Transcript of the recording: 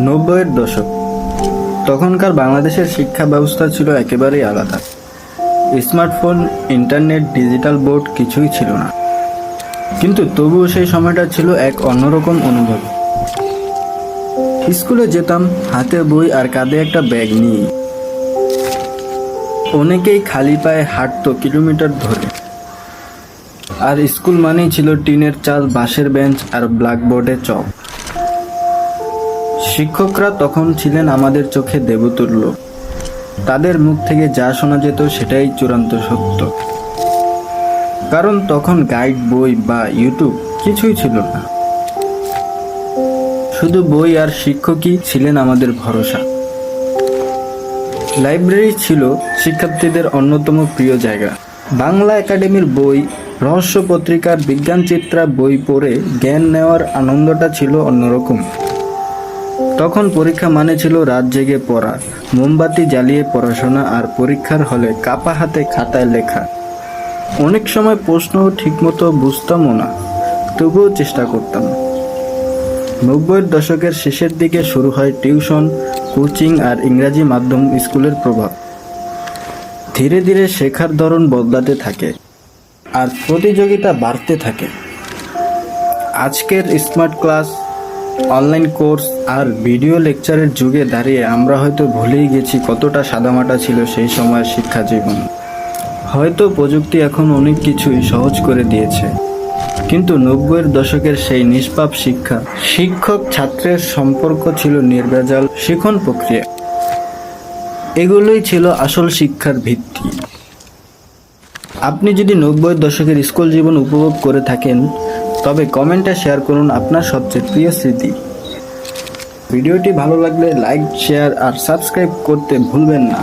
নব্বইয়ের দশক, তখনকার বাংলাদেশের শিক্ষা ব্যবস্থা ছিল একেবারেই আলাদা। স্মার্টফোন, ইন্টারনেট, ডিজিটাল বোর্ড কিছুই ছিল না, কিন্তু তবুও সেই সময়টা ছিল এক অন্যরকম অনুভব। স্কুলে যেতাম হাতে বই আর কাঁধে একটা ব্যাগ নিয়ে। অনেকেই খালি পায়ে হাঁটতো কিলোমিটার ধরে। আর স্কুল মানেই ছিল টিনের চাল, বাঁশের বেঞ্চ আর ব্ল্যাকবোর্ডে চক। শিক্ষকরা তখন ছিলেন আমাদের চোখে দেবতুল্য। তাদের মুখ থেকে যা শোনা যেত সেটাই চূড়ান্ত সত্য। কারণ তখন গাইড, বই বা ইউটিউব কিছুই ছিল না। শুধু বই আর শিক্ষকই ছিলেন আমাদের ভরসা। লাইব্রেরি ছিল শিক্ষার্থীদের অন্যতম প্রিয় জায়গা। বাংলা একাডেমির বই, রহস্য পত্রিকার বিজ্ঞান চিত্রা বই পড়ে জ্ঞান নেওয়ার আনন্দটা ছিল অন্যরকম। তখন পরীক্ষা মানে ছিল রাত জেগে পড়া, মোমবাতি জ্বালিয়ে পড়াশোনা আর পরীক্ষার হলে কাপা হাতে খাতায় লেখা। অনেক সময় প্রশ্নও ঠিকমতো বুঝতামও না, তবুও চেষ্টা করতাম। ৯০-এর দশকের শেষের দিকে শুরু হয় টিউশন, কোচিং আর ইংরাজি মাধ্যম স্কুলের প্রভাব। ধীরে ধীরে শেখার ধরন বদলাতে থাকে আর প্রতিযোগিতা বাড়তে থাকে। আজকের স্মার্ট ক্লাস, অনলাইন কোর্স আর ভিডিও লেকচারের যুগে দাঁড়িয়ে আমরা হয়তো ভুলেই গেছি কতটা সাদামাটা ছিল সেই সময়ের শিক্ষা জীবন। হয়তো প্রযুক্তি এখন অনেক কিছুই সহজ করে দিয়েছে, কিন্তু ৯০-এর দশকের সেই নিষ্পাপ শিক্ষা, শিক্ষক ছাত্রের সম্পর্ক ছিল নির্ভেজাল শিখন প্রক্রিয়া। এগুলোই ছিল আসল শিক্ষার ভিত্তি। আপনি যদি ৯০-এর দশকের স্কুল জীবন উপভোগ করে থাকেন, তবে কমেন্টে শেয়ার করুন আপনার সবচেয়ে প্রিয় স্মৃতি। ভিডিওটি ভালো লাগলে লাইক, শেয়ার আর সাবস্ক্রাইব করতে ভুলবেন না।